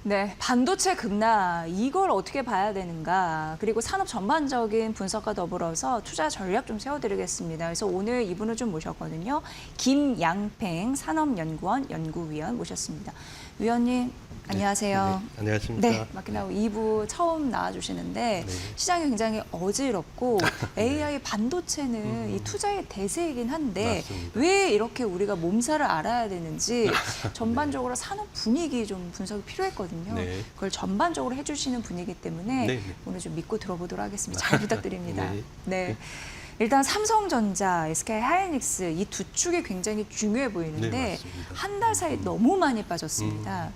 네, 반도체 급락 이걸 어떻게 봐야 되는가, 그리고 산업 전반적인 분석과 더불어서 투자 전략 좀 세워드리겠습니다. 그래서 오늘 이분을 좀 모셨거든요. 김양팽 산업연구원 연구위원 모셨습니다. 위원님 안녕하세요. 네, 안녕하십니까. 네, 마키나우 2부 처음 나와주시는데 네. 시장이 굉장히 어지럽고 AI 반도체는 이 투자의 대세이긴 한데 맞습니다. 왜 이렇게 우리가 몸살을 알아야 되는지 전반적으로 산업 분위기 좀 분석이 필요했거든요. 네. 그걸 전반적으로 해주시는 분이기 때문에 네. 오늘 좀 믿고 들어보도록 하겠습니다. 잘 부탁드립니다. 네. 네. 일단 삼성전자, SK하이닉스 이 두 축이 굉장히 중요해 네, 보이는데 맞습니다. 한 달 사이 너무 많이 빠졌습니다.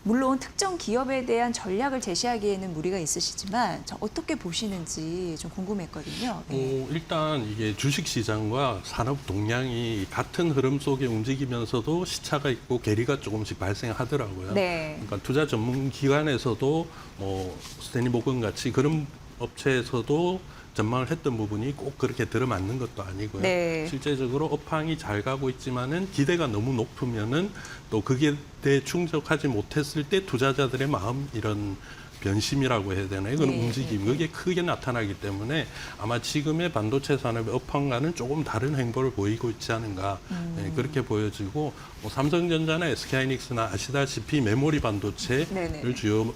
물론 특정 기업에 대한 전략을 제시하기에는 무리가 있으시지만 어떻게 보시는지 좀 궁금했거든요. 네. 일단 이게 주식시장과 산업 동향이 같은 흐름 속에 움직이면서도 시차가 있고 괴리가 조금씩 발생하더라고요. 네. 그러니까 투자 전문 기관에서도 스탠리 모건 같이 그런 업체에서도 전망을 했던 부분이 꼭 그렇게 들어맞는 것도 아니고요. 네. 실제적으로 업황이 잘 가고 있지만은 기대가 너무 높으면은 또 그게 충족하지 못했을 때 투자자들의 마음 이런 변심이라고 해야 되나요? 이건 네, 움직임, 그게 크게 나타나기 때문에 아마 지금의 반도체 산업의 업황과는 조금 다른 행보를 보이고 있지 않은가 네, 그렇게 보여지고 삼성전자나 SK하이닉스나 아시다시피 메모리 반도체를 네네. 주요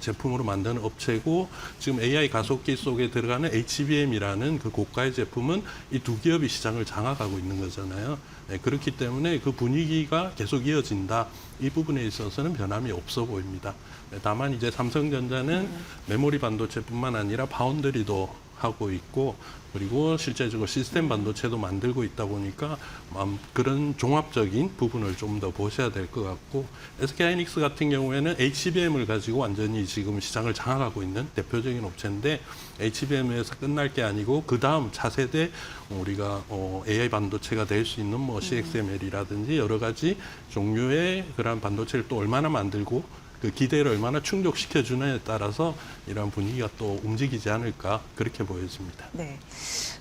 제품으로 만드는 업체고 지금 AI 가속기 속에 들어가는 HBM이라는 그 고가의 제품은 이 두 기업이 시장을 장악하고 있는 거잖아요. 네, 그렇기 때문에 그 분위기가 계속 이어진다. 이 부분에 있어서는 변함이 없어 보입니다. 네, 다만 이제 삼성전자는 메모리 반도체뿐만 아니라 파운드리도 하고 있고 그리고 실제적으로 시스템 반도체도 만들고 있다 보니까 그런 종합적인 부분을 좀 더 보셔야 될 것 같고 SK하이닉스 같은 경우에는 HBM을 가지고 완전히 지금 시장을 장악하고 있는 대표적인 업체인데 HBM에서 끝날 게 아니고 그 다음 차세대 우리가 AI 반도체가 될 수 있는 뭐 CXML이라든지 여러 가지 종류의 그런 반도체를 또 얼마나 만들고 그 기대를 얼마나 충족시켜주느냐에 따라서 이런 분위기가 또 움직이지 않을까 그렇게 보여집니다. 네.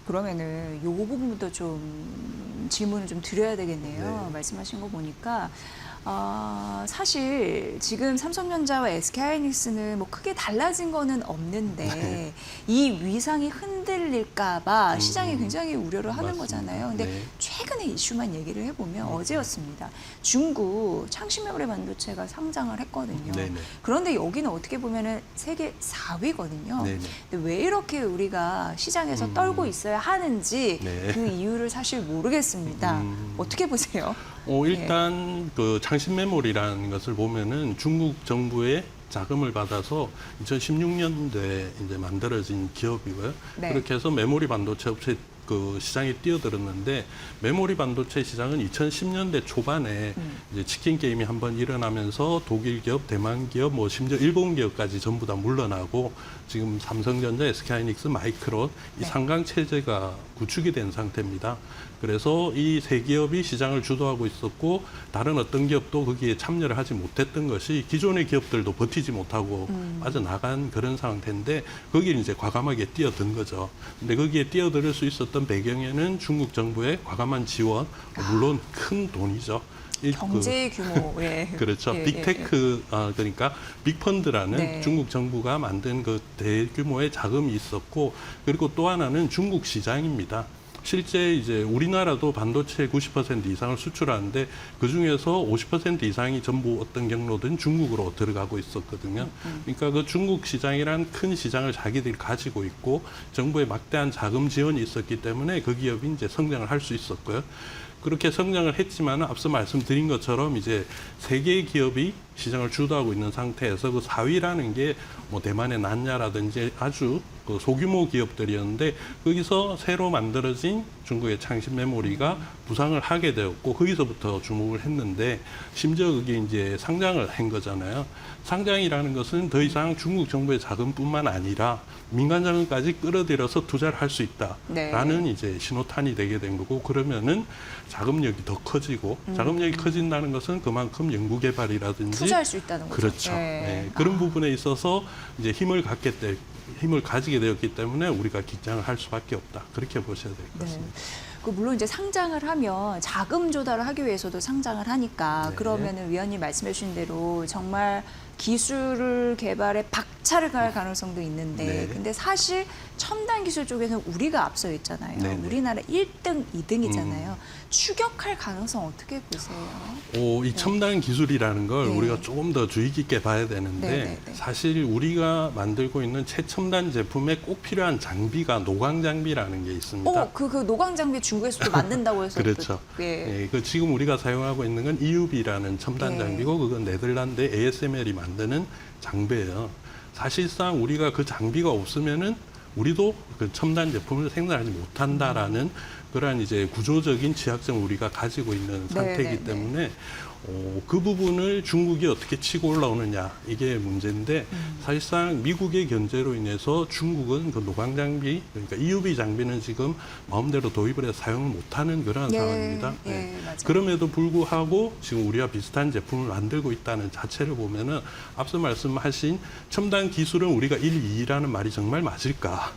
그러면은 요 부분부터 좀 질문을 좀 드려야 되겠네요. 네. 말씀하신 거 보니까 사실 지금 삼성전자와 SK하이닉스는 뭐 크게 달라진 거는 없는데 네. 이 위상이 흔들릴까봐 시장이 굉장히 우려를 하는 맞습니다. 거잖아요. 근데 네. 최근에 이슈만 얘기를 해보면 어제였습니다. 중국 창신메모리 반도체가 상장을 했거든요. 네네. 그런데 여기는 어떻게 보면은 세계 4위거든요. 네네. 근데 왜 이렇게 우리가 시장에서 떨고 있어야 하는지 네. 그 이유를 사실 모르겠습니다. 어떻게 보세요? 일단 그 창신 메모리라는 것을 보면은 중국 정부의 자금을 받아서 2016년도에 이제 만들어진 기업이고요. 네. 그렇게 해서 메모리 반도체 업체 그 시장에 뛰어들었는데 메모리 반도체 시장은 2010년대 초반에 이제 치킨 게임이 한번 일어나면서 독일 기업, 대만 기업, 뭐 심지어 일본 기업까지 전부 다 물러나고 지금 삼성전자, SK하이닉스, 마이크론 이 네. 상강 체제가 구축이 된 상태입니다. 그래서 이 세 기업이 시장을 주도하고 있었고 다른 어떤 기업도 거기에 참여를 하지 못했던 것이 기존의 기업들도 버티지 못하고 빠져나간 그런 상태인데 거기에 이제 과감하게 뛰어든 거죠. 근데 거기에 뛰어들 수 있었던 배경에는 중국 정부의 과감한 지원, 물론 큰 돈이죠. 경제 규모의 그렇죠. 빅테크 그러니까 빅펀드라는 네. 중국 정부가 만든 그 대규모의 자금이 있었고 그리고 또 하나는 중국 시장입니다. 실제 이제 우리나라도 반도체 90% 이상을 수출하는데 그 중에서 50% 이상이 전부 어떤 경로든 중국으로 들어가고 있었거든요. 그러니까 그 중국 시장이란 큰 시장을 자기들이 가지고 있고 정부의 막대한 자금 지원이 있었기 때문에 그 기업이 이제 성장을 할 수 있었고요. 그렇게 성장을 했지만 앞서 말씀드린 것처럼 이제 세 개의 기업이 시장을 주도하고 있는 상태에서 그 4위라는 게 뭐 대만의 난야라든지 아주 그 소규모 기업들이었는데 거기서 새로 만들어진 중국의 창신 메모리가 부상을 하게 되었고 거기서부터 주목을 했는데 심지어 그게 이제 상장을 한 거잖아요. 상장이라는 것은 더 이상 중국 정부의 자금뿐만 아니라 민간 자금까지 끌어들여서 투자를 할 수 있다라는 네. 이제 신호탄이 되게 된 거고 그러면은 자금력이 더 커지고 자금력이 커진다는 것은 그만큼 연구개발이라든지 투자할 수 있다는 거죠. 그렇죠. 네. 그런 부분에 있어서 이제 힘을 가지게 되었기 때문에 우리가 긴장을 할 수밖에 없다. 그렇게 보셔야 될 것 같습니다. 물론 이제 상장을 하면 자금 조달을 하기 위해서도 상장을 하니까 네. 그러면은 위원님 말씀해 주신 대로 정말 기술 개발에 박차를 가할 가능성도 있는데 네. 근데 사실 첨단 기술 쪽에서는 우리가 앞서 있잖아요. 네, 네. 우리나라 1등, 2등이잖아요. 추격할 가능성 어떻게 보세요? 이 첨단 기술이라는 걸 네. 우리가 조금 더 주의 깊게 봐야 되는데 네, 네, 네. 사실 우리가 만들고 있는 최첨단 제품에 꼭 필요한 장비가 노광 장비라는 게 있습니다. 그 노광 장비 중국에서도 만든다고 해서 그렇죠. 또, 예. 그 지금 우리가 사용하고 있는 건 EUV라는 첨단 네. 장비고 그건 네덜란드 ASML이 만드는 장비예요. 사실상 우리가 그 장비가 없으면은 우리도 그 첨단 제품을 생산하지 못한다라는 그러한 이제 구조적인 취약점을 우리가 가지고 있는 상태이기 네, 네. 때문에 그 부분을 중국이 어떻게 치고 올라오느냐 이게 문제인데 사실상 미국의 견제로 인해서 중국은 그 노광 장비 그러니까 EUV 장비는 지금 마음대로 도입을 해서 사용을 못하는 그런 예, 상황입니다. 예, 네. 맞아요. 그럼에도 불구하고 지금 우리와 비슷한 제품을 만들고 있다는 자체를 보면은 앞서 말씀하신 첨단 기술은 우리가 1, 2라는 말이 정말 맞을까?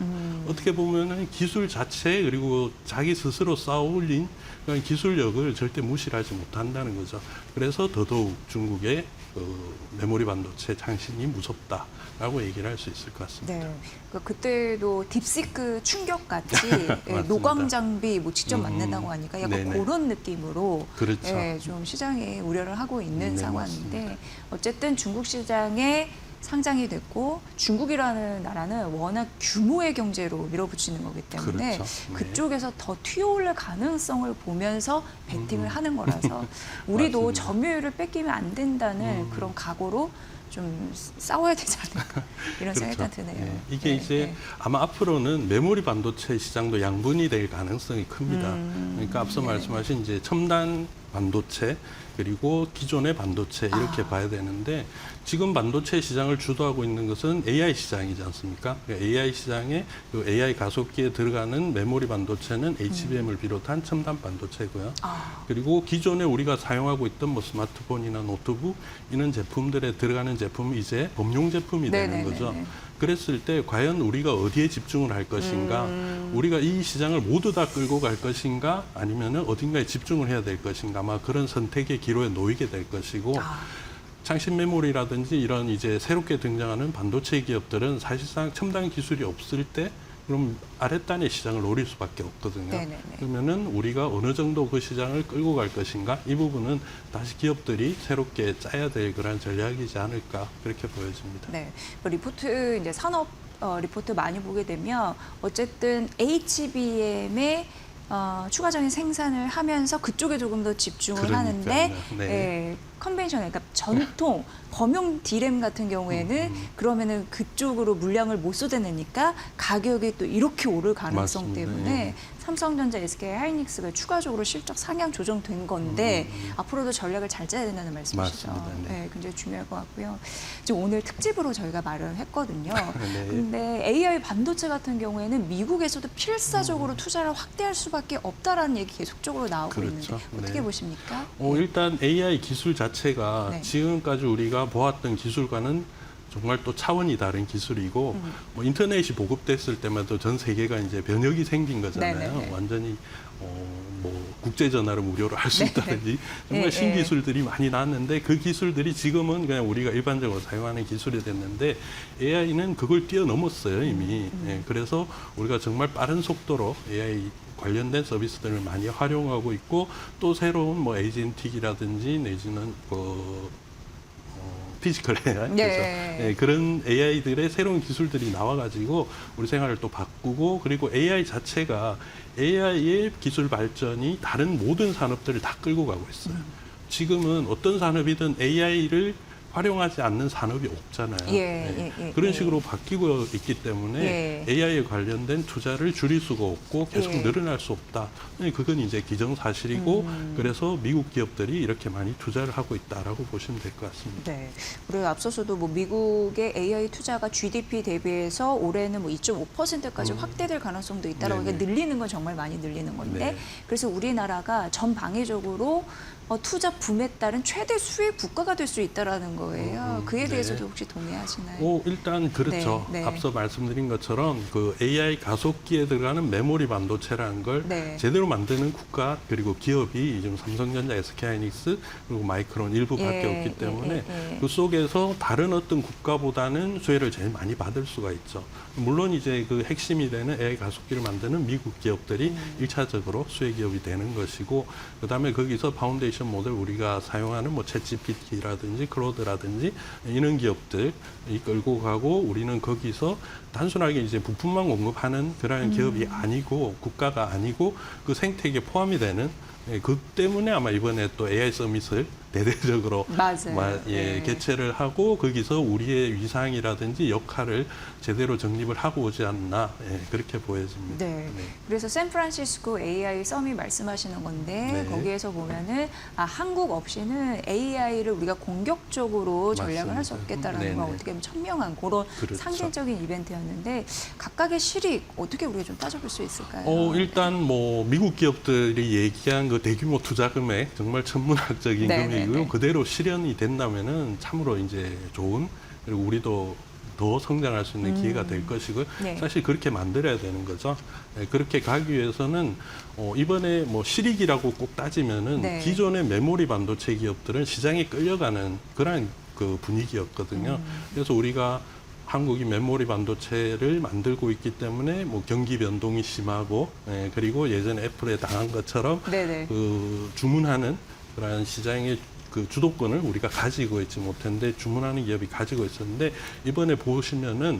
어떻게 보면은 기술 자체 그리고 자기 스스로 쌓아올린 그런 기술력을 절대 무시를 하지 못한다는 거죠. 그래서 더더욱 중국의 메모리 반도체 장신이 무섭다라고 얘기를 할 수 있을 것 같습니다. 네. 그때도 딥시크 충격같이 예, 맞습니다. 노광 장비 뭐 직접 만든다고 하니까 약간 네네. 그런 느낌으로 그렇죠. 예, 좀 시장에 우려를 하고 있는 네, 상황인데 맞습니다. 어쨌든 중국 시장에 상장이 됐고 중국이라는 나라는 워낙 규모의 경제로 밀어붙이는 거기 때문에 그렇죠. 네. 그쪽에서 더 튀어올릴 가능성을 보면서 베팅을 하는 거라서 우리도 맞습니다. 점유율을 뺏기면 안 된다는 그런 각오로 좀 싸워야 되지 않을까 이런 생각이 그렇죠. 드네요. 예, 이게 네, 이제 네. 아마 앞으로는 메모리 반도체 시장도 양분이 될 가능성이 큽니다. 그러니까 앞서 네. 말씀하신 이제 첨단 반도체 그리고 기존의 반도체 이렇게 아. 봐야 되는데 지금 반도체 시장을 주도하고 있는 것은 AI 시장이지 않습니까? 그러니까 AI 시장에 그 AI 가속기에 들어가는 메모리 반도체는 HBM을 비롯한 첨단 반도체고요. 아, 그리고 기존에 우리가 사용하고 있던 뭐 스마트폰이나 노트북 이런 제품들에 들어가는 제품이 이제 범용 제품이 되는 네네네네. 거죠. 그랬을 때 과연 우리가 어디에 집중을 할 것인가, 우리가 이 시장을 모두 다 끌고 갈 것인가, 아니면은 어딘가에 집중을 해야 될 것인가, 아마 그런 선택의 기로에 놓이게 될 것이고, 창신 메모리라든지 이런 이제 새롭게 등장하는 반도체 기업들은 사실상 첨단 기술이 없을 때 그럼 아랫단의 시장을 노릴 수밖에 없거든요. 네네네. 그러면은 우리가 어느 정도 그 시장을 끌고 갈 것인가 이 부분은 다시 기업들이 새롭게 짜야 될 그런 전략이지 않을까 그렇게 보여집니다. 네. 그 리포트 이제 산업 리포트 많이 보게 되면 어쨌든 HBM의 추가적인 생산을 하면서 그쪽에 조금 더 집중을 그러니까요. 하는데 네. 예, 컨벤셔널, 그러니까 전통 범용 디램 같은 경우에는 그러면은 그쪽으로 물량을 못 쏟아내니까 가격이 또 이렇게 오를 가능성 맞습니다. 때문에 예. 삼성전자, SK 하이닉스가 추가적으로 실적 상향 조정된 건데 앞으로도 전략을 잘 짜야 된다는 말씀이시죠. 맞습니다. 네. 네, 굉장히 중요할 것 같고요. 지금 오늘 특집으로 저희가 마련했거든요. 네. 근데 AI 반도체 같은 경우에는 미국에서도 필사적으로 투자를 확대할 수밖에 없다라는 얘기 계속적으로 나오고 그렇죠. 있는데 어떻게 네. 보십니까? 일단 AI 기술 자체가 네. 지금까지 우리가 보았던 기술과는 정말 또 차원이 다른 기술이고 뭐 인터넷이 보급됐을 때마다 전 세계가 이제 변혁이 생긴 거잖아요. 네네네. 완전히 뭐 국제 전화를 무료로 할 수 네네. 있다든지 정말 네, 신기술들이 많이 나왔는데 그 기술들이 지금은 그냥 우리가 일반적으로 사용하는 기술이 됐는데 AI는 그걸 뛰어넘었어요 이미. 예, 그래서 우리가 정말 빠른 속도로 AI 관련된 서비스들을 많이 활용하고 있고 또 새로운 뭐 에이전틱이라든지 내지는 피지컬 AI 네. 그래서 예, 그런 AI들의 새로운 기술들이 나와가지고 우리 생활을 또 바꾸고 그리고 AI 자체가 AI의 기술 발전이 다른 모든 산업들을 다 끌고 가고 있어요. 지금은 어떤 산업이든 AI를 활용하지 않는 산업이 없잖아요. 그런 식으로 바뀌고 있기 때문에 AI에 관련된 투자를 줄일 수가 없고 계속 늘어날 수 없다. 그건 이제 기정사실이고 그래서 미국 기업들이 이렇게 많이 투자를 하고 있다라고 보시면 될 것 같습니다. 네. 그리고 앞서서도 뭐 미국의 AI 투자가 GDP 대비해서 올해는 뭐 2.5%까지 확대될 가능성도 있다라고 네네. 늘리는 건 정말 많이 늘리는 건데 네. 그래서 우리나라가 전방위적으로 투자 붐에 따른 최대 수익 국가가 될 수 있다라는 거예요. 그에 네. 대해서도 혹시 동의하시나요? 일단 그렇죠. 네, 네. 앞서 말씀드린 것처럼 그 AI 가속기에 들어가는 메모리 반도체라는 걸 네. 제대로 만드는 국가 그리고 기업이 지금 삼성전자, SK하이닉스 그리고 마이크론 일부밖에 예, 없기 때문에 예. 그 속에서 다른 어떤 국가보다는 수혜를 제일 많이 받을 수가 있죠. 물론 이제 그 핵심이 되는 AI 가속기를 만드는 미국 기업들이 일차적으로 수혜 기업이 되는 것이고, 그다음에 거기서 파운데이션 모델 우리가 사용하는 뭐 챗GPT라든지 클로드라든지 이런 기업들이 끌고 가고, 우리는 거기서 단순하게 이제 부품만 공급하는 그러한 기업이 아니고 국가가 아니고 그 생태계에 포함이 되는, 그 때문에 아마 이번에 또 AI 서밋을 대대적으로 맞아요. 네. 개최를 하고 거기서 우리의 위상이라든지 역할을 제대로 정립을 하고 오지 않나, 그렇게 보여집니다. 네. 그래서 샌프란시스코 AI 서밋 말씀하시는 건데 네. 거기에서 보면은 한국 없이는 AI를 우리가 공격적으로 전략을 할 수 맞습니다. 없겠다라는 건 네네. 어떻게 보면 천명한 그런 그렇죠. 상징적인 이벤트였는데, 각각의 실익 어떻게 우리가 좀 따져볼 수 있을까요? 일단 뭐 미국 기업들이 얘기한 그 대규모 투자 금액 정말 천문학적인 네, 금액이고요. 네, 네. 그대로 실현이 된다면은 참으로 이제 좋은, 그리고 우리도 더 성장할 수 있는 기회가 될 것이고요. 네. 사실 그렇게 만들어야 되는 거죠. 그렇게 가기 위해서는 이번에 뭐 실익이라고 꼭 따지면은 네. 기존의 메모리 반도체 기업들은 시장에 끌려가는 그런 그 분위기였거든요. 그래서 우리가 한국이 메모리 반도체를 만들고 있기 때문에 뭐 경기 변동이 심하고, 그리고 예전에 애플에 당한 것처럼 네네. 그 주문하는 그런 시장의 그 주도권을 우리가 가지고 있지 못했는데 주문하는 기업이 가지고 있었는데, 이번에 보시면은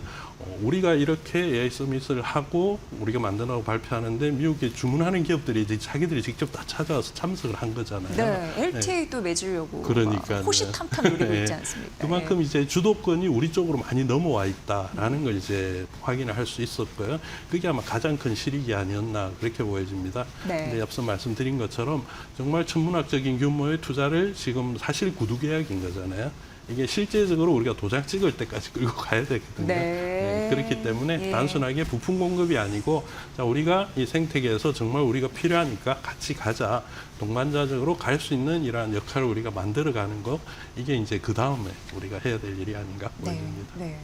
우리가 이렇게 AI 서밋을 하고 우리가 만든다고 발표하는데 미국에 주문하는 기업들이 이제 자기들이 직접 다 찾아와서 참석을 한 거잖아요. 네, LTA도 맺으려고 그러니까요. 호시탐탐 노리고 네. 있지 않습니까? 그만큼 이제 주도권이 우리 쪽으로 많이 넘어와 있다라는 걸 이제 확인을 할 수 있었고요. 그게 아마 가장 큰 실익이 아니었나 그렇게 보여집니다. 네. 근데 앞서 말씀드린 것처럼 정말 천문학적인 규모의 투자를 지금 사실 구두계약인 거잖아요. 이게 실제적으로 우리가 도장 찍을 때까지 끌고 가야 되거든요. 네. 그렇기 때문에 예. 단순하게 부품 공급이 아니고, 자, 우리가 이 생태계에서 정말 우리가 필요하니까 같이 가자, 동반자적으로 갈 수 있는 이러한 역할을 우리가 만들어가는 거, 이게 이제 그 다음에 우리가 해야 될 일이 아닌가 보입니다. 네.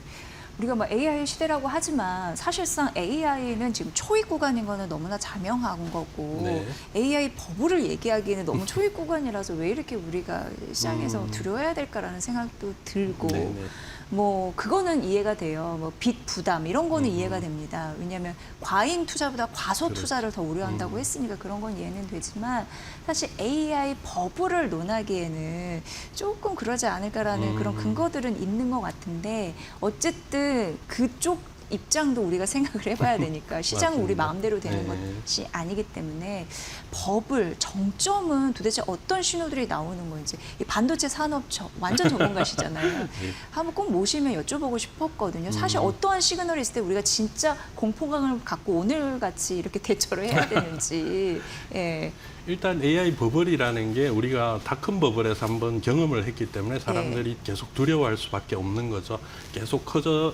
우리가 뭐 AI 시대라고 하지만 사실상 AI는 지금 초입 구간인 거는 너무나 자명한 거고, 네. AI 버블을 얘기하기에는 너무 초입 구간이라서 왜 이렇게 우리가 시장에서 두려워해야 될까라는 생각도 들고, 네네. 뭐 그거는 이해가 돼요. 뭐 빚 부담 이런 거는 이해가 됩니다. 왜냐하면 과잉 투자보다 과소 투자를 더 우려한다고 했으니까 그런 건 이해는 되지만, 사실 AI 버블을 논하기에는 조금 그러지 않을까라는 그런 근거들은 있는 것 같은데, 어쨌든 그쪽 입장도 우리가 생각을 해봐야 되니까 시장은 우리 맞습니다. 마음대로 되는 네. 것이 아니기 때문에 버블 정점은 도대체 어떤 신호들이 나오는 건지, 이 반도체 산업 완전 전문가시잖아요. 네. 한번 꼭 모시면 여쭤보고 싶었거든요. 사실 어떠한 시그널이 있을 때 우리가 진짜 공포감을 갖고 오늘같이 이렇게 대처를 해야 되는지. 예. 일단 AI 버블이라는 게 우리가 닷컴 버블에서 한번 경험을 했기 때문에 사람들이 계속 두려워할 수밖에 없는 거죠. 계속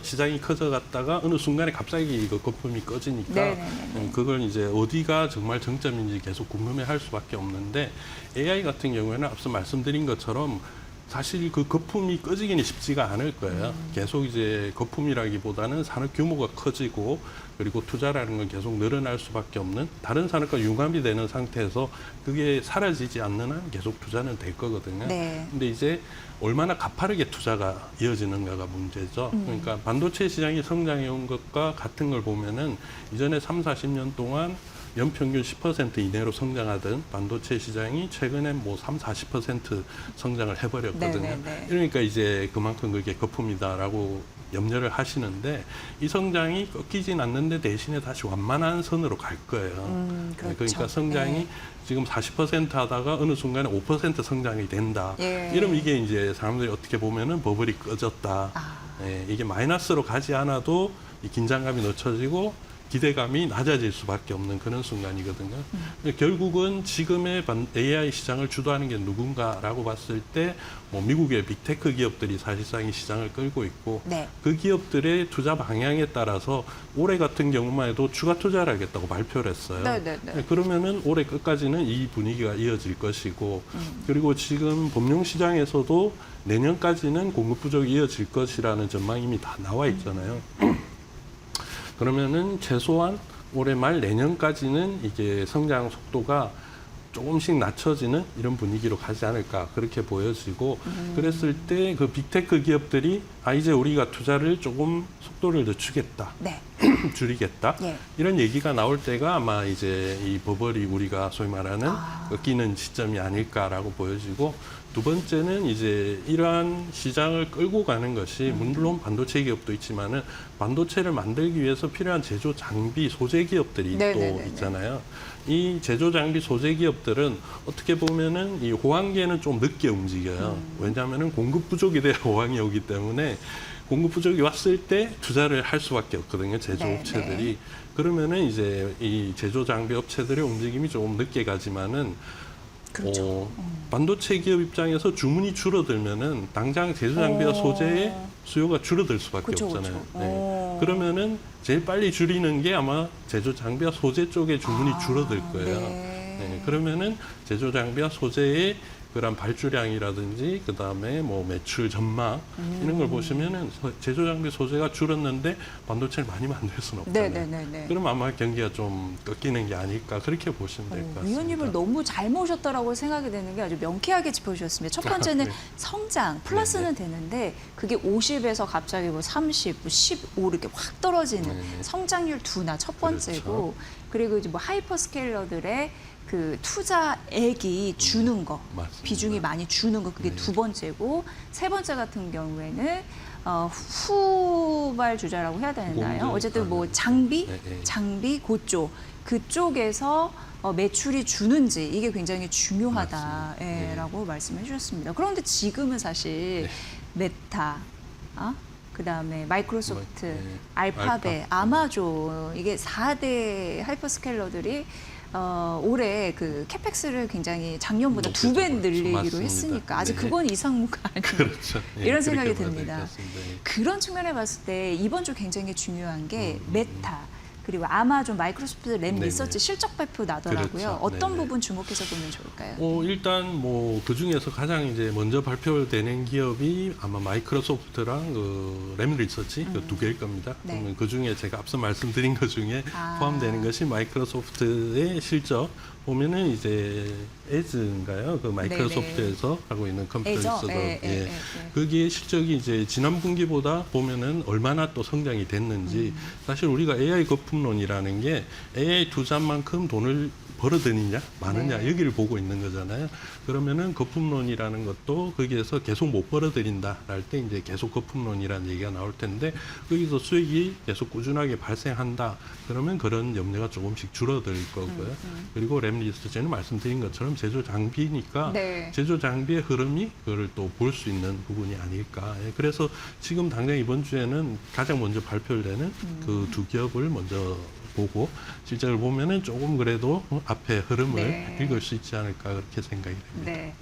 시장이 커져갔다가 어느 순간에 갑자기 그 거품이 꺼지니까 네네네. 그걸 이제 어디가 정말 정점인지 계속 궁금해할 수밖에 없는데, AI 같은 경우에는 앞서 말씀드린 것처럼 사실 그 거품이 꺼지기는 쉽지가 않을 거예요. 계속 이제 거품이라기보다는 산업 규모가 커지고, 그리고 투자라는 건 계속 늘어날 수밖에 없는, 다른 산업과 융합이 되는 상태에서 그게 사라지지 않는 한 계속 투자는 될 거거든요. 네. 근데 이제 얼마나 가파르게 투자가 이어지는가가 문제죠. 그러니까 반도체 시장이 성장해 온 것과 같은 걸 보면은 이전에 30-40년 동안 연평균 10% 이내로 성장하던 반도체 시장이 최근에 뭐 30-40% 성장을 해버렸거든요. 네네네. 그러니까 이제 그만큼 그게 거품이다라고 염려를 하시는데, 이 성장이 꺾이진 않는데 대신에 다시 완만한 선으로 갈 거예요. 그렇죠. 그러니까 성장이 네. 지금 40% 하다가 어느 순간에 5% 성장이 된다. 예. 이러면 이게 이제 사람들이 어떻게 보면은 버블이 꺼졌다. 이게 마이너스로 가지 않아도 이 긴장감이 늦춰지고 기대감이 낮아질 수밖에 없는 그런 순간이거든요. 결국은 지금의 AI 시장을 주도하는 게 누군가라고 봤을 때 뭐 미국의 빅테크 기업들이 사실상 이 시장을 끌고 있고 네. 그 기업들의 투자 방향에 따라서 올해 같은 경우만 해도 추가 투자를 하겠다고 발표를 했어요. 네네네. 그러면은 올해 끝까지는 이 분위기가 이어질 것이고 그리고 지금 금융 시장에서도 내년까지는 공급 부족이 이어질 것이라는 전망이 이미 다 나와 있잖아요. 그러면은 최소한 올해 말 내년까지는 이게 성장 속도가 조금씩 낮춰지는 이런 분위기로 가지 않을까 그렇게 보여지고 그랬을 때 그 빅테크 기업들이 이제 우리가 투자를 조금 속도를 늦추겠다. 네. 줄이겠다. 예. 이런 얘기가 나올 때가 아마 이제 이 버블이 우리가 소위 말하는 꺾이는 시점이 아닐까라고 보여지고 두 번째는 이제 이러한 시장을 끌고 가는 것이 물론 반도체 기업도 있지만은 반도체를 만들기 위해서 필요한 제조 장비 소재 기업들이 네네네네. 또 있잖아요. 이 제조 장비 소재 기업들은 어떻게 보면은 이 호황기에는 좀 늦게 움직여요. 왜냐하면은 공급 부족이 돼야 호황이 오기 때문에 공급 부족이 왔을 때 투자를 할 수밖에 없거든요. 제조업체들이. 네. 그러면은 이제 이 제조 장비 업체들의 움직임이 조금 늦게 가지만은 그렇죠. 반도체 기업 입장에서 주문이 줄어들면은 당장 제조 장비와 소재의 수요가 줄어들 수밖에 그쵸, 없잖아요. 그쵸. 네. 그러면은 제일 빨리 줄이는 게 아마 제조 장비와 소재 쪽의 주문이 줄어들 거예요. 네. 그러면은 제조 장비와 소재의 그런 발주량이라든지 그다음에 뭐 매출 전망 이런 걸 보시면은 제조 장비 소재가 줄었는데 반도체를 많이 만들 수는 없잖아요. 네네네네. 그럼 아마 경기가 좀 꺾이는 게 아닐까 그렇게 보시면 될 것 같습니다. 위원님을 너무 잘 모셨다라고 생각이 되는 게 아주 명쾌하게 짚어주셨습니다. 첫 번째는 네. 성장, 플러스는 되는데 그게 50에서 갑자기 뭐 30, 뭐 15 이렇게 확 떨어지는 네네. 성장률 둔화 첫 번째고 그리고 이제 뭐 하이퍼스케일러들의 그 투자액이 주는 거, 맞습니다. 비중이 많이 주는 거 그게 네. 두 번째고 세 번째 같은 경우에는 후발 주자라고 해야 되나요? 공정. 어쨌든 뭐 네. 장비, 네, 네. 장비 그쪽에서 매출이 주는지 이게 굉장히 중요하다라고 맞습니다. 말씀해 주셨습니다. 그런데 지금은 사실 메타, 그다음에 마이크로소프트, 네. 알파벳, 알파. 아마존 이게 4대 하이퍼스케일러들이 올해 그 캐펙스를 굉장히 작년보다 높게 2배 잡았죠. 늘리기로 맞습니다. 했으니까 아직 네. 그건 이상무가 아니에요. 그렇죠. 예, 이런 그렇게 생각이 봐야 될것 듭니다. 같습니다. 예. 그런 측면에 봤을 때 이번 주 굉장히 중요한 게 메타 그리고 아마존, 마이크로소프트, 램 네네. 리서치 실적 발표 나더라고요. 그렇죠. 어떤 네네. 부분 주목해서 보면 좋을까요? 일단 뭐 그 중에서 가장 이제 먼저 발표되는 기업이 아마 마이크로소프트랑 그 램 리서치 그 두 개일 겁니다. 네. 그러면 그 중에 제가 앞서 말씀드린 것 중에 포함되는 것이 마이크로소프트의 실적 보면은 이제 에즈인가요? 그 마이크로소프트에서 하고 있는 컴퓨터 서버 거기에 실적이 이제 지난 분기보다 보면은 얼마나 또 성장이 됐는지 사실 우리가 AI 거품론이라는 게 AI 투자만큼 돈을 벌어들이냐 많으냐 네. 여기를 보고 있는 거잖아요. 그러면은 거품론이라는 것도 거기에서 계속 못 벌어들인다 할 때 이제 계속 거품론이라는 얘기가 나올 텐데 거기서 수익이 계속 꾸준하게 발생한다. 그러면 그런 염려가 조금씩 줄어들 거고요. 그리고 램 리서치는 말씀드린 것처럼 제조 장비니까 네. 제조 장비의 흐름이 그걸 또 볼 수 있는 부분이 아닐까. 그래서 지금 당장 이번 주에는 가장 먼저 발표되는 그 두 기업을 먼저 보고 실적을 보면은 조금 그래도 앞에 흐름을 네. 읽을 수 있지 않을까 그렇게 생각이 됩니다. 네.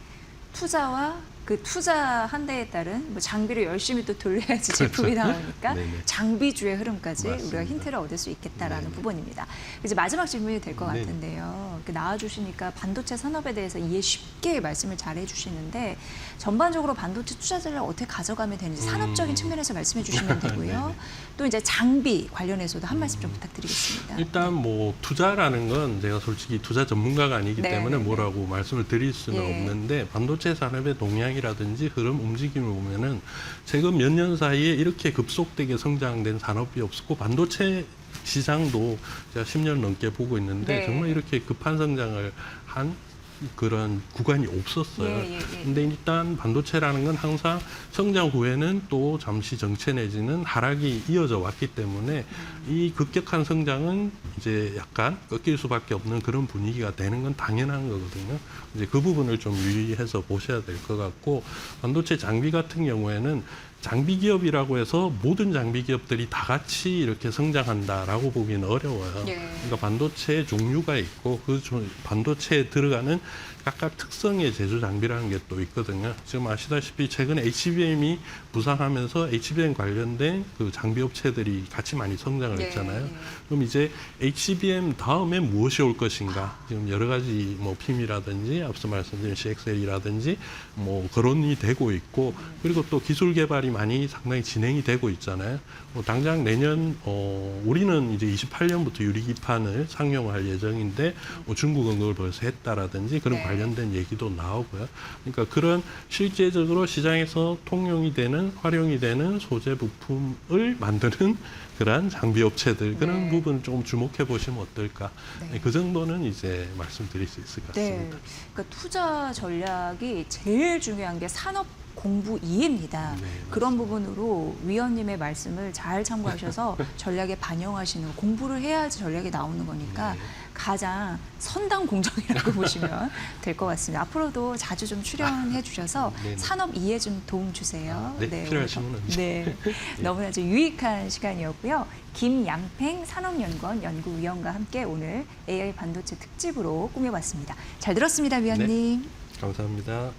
투자와 그 투자한 데에 따른 뭐 장비를 열심히 또 돌려야지 제품이 그렇죠. 나오니까 네네. 장비주의 흐름까지 맞습니다. 우리가 힌트를 얻을 수 있겠다라는 네네. 부분입니다. 이제 마지막 질문이 될 것 네네. 같은데요. 이렇게 나와주시니까 반도체 산업에 대해서 이해 쉽게 말씀을 잘 해주시는데 전반적으로 반도체 투자자를 어떻게 가져가면 되는지 산업적인 측면에서 말씀해 주시면 되고요. 네네. 또 이제 장비 관련해서도 한 말씀 좀 부탁드리겠습니다. 일단 뭐 투자라는 건 제가 솔직히 투자 전문가가 아니기 네, 때문에 네, 뭐라고 말씀을 드릴 수는 예. 없는데 반도체 산업의 동향이라든지 흐름 움직임을 보면은 최근 몇 년 사이에 이렇게 급속되게 성장된 산업이 없었고 반도체 시장도 제가 10년 넘게 보고 있는데 네. 정말 이렇게 급한 성장을 한 그런 구간이 없었어요. 예. 근데 일단 반도체라는 건 항상 성장 후에는 또 잠시 정체 내지는 하락이 이어져 왔기 때문에 이 급격한 성장은 이제 약간 꺾일 수밖에 없는 그런 분위기가 되는 건 당연한 거거든요. 이제 그 부분을 좀 유의해서 보셔야 될 것 같고 반도체 장비 같은 경우에는 장비 기업이라고 해서 모든 장비 기업들이 다 같이 이렇게 성장한다라고 보기는 어려워요. 예. 그러니까 반도체 종류가 있고 그 반도체에 들어가는 각각 특성의 제조 장비라는 게 또 있거든요. 지금 아시다시피 최근에 HBM이 부상하면서 HBM 관련된 그 장비 업체들이 같이 많이 성장을 네. 했잖아요. 그럼 이제 HBM 다음에 무엇이 올 것인가? 지금 여러 가지 뭐 PIM이라든지 앞서 말씀드린 CXL이라든지 뭐 거론이 되고 있고 그리고 또 기술 개발이 많이 상당히 진행이 되고 있잖아요. 당장 내년 우리는 이제 28년부터 유리기판을 상용화할 예정인데 중국은 그걸 벌써 했다라든지 그런 네. 관련된 얘기도 나오고요. 그러니까 그런 실제적으로 시장에서 통용이 되는 활용이 되는 소재 부품을 만드는 그러한 장비 업체들 그런 네. 부분 좀 주목해 보시면 어떨까. 네. 그 정도는 이제 말씀드릴 수 있을 것 네. 같습니다. 그러니까 투자 전략이 제일 중요한 게 산업 공부 이해입니다. 네, 그런 부분으로 위원님의 말씀을 잘 참고하셔서 전략에 반영하시는 공부를 해야지 전략이 나오는 거니까 네. 가장 선당 공정이라고 보시면 될 것 같습니다. 앞으로도 자주 좀 출연해 주셔서 네네. 산업 이해 좀 도움 주세요. 네, 필요하시면 언제. 네, 너무나 좀 유익한 시간이었고요. 김양팽 산업연구원 연구위원과 함께 오늘 AI 반도체 특집으로 꾸며봤습니다. 잘 들었습니다, 위원님. 감사합니다.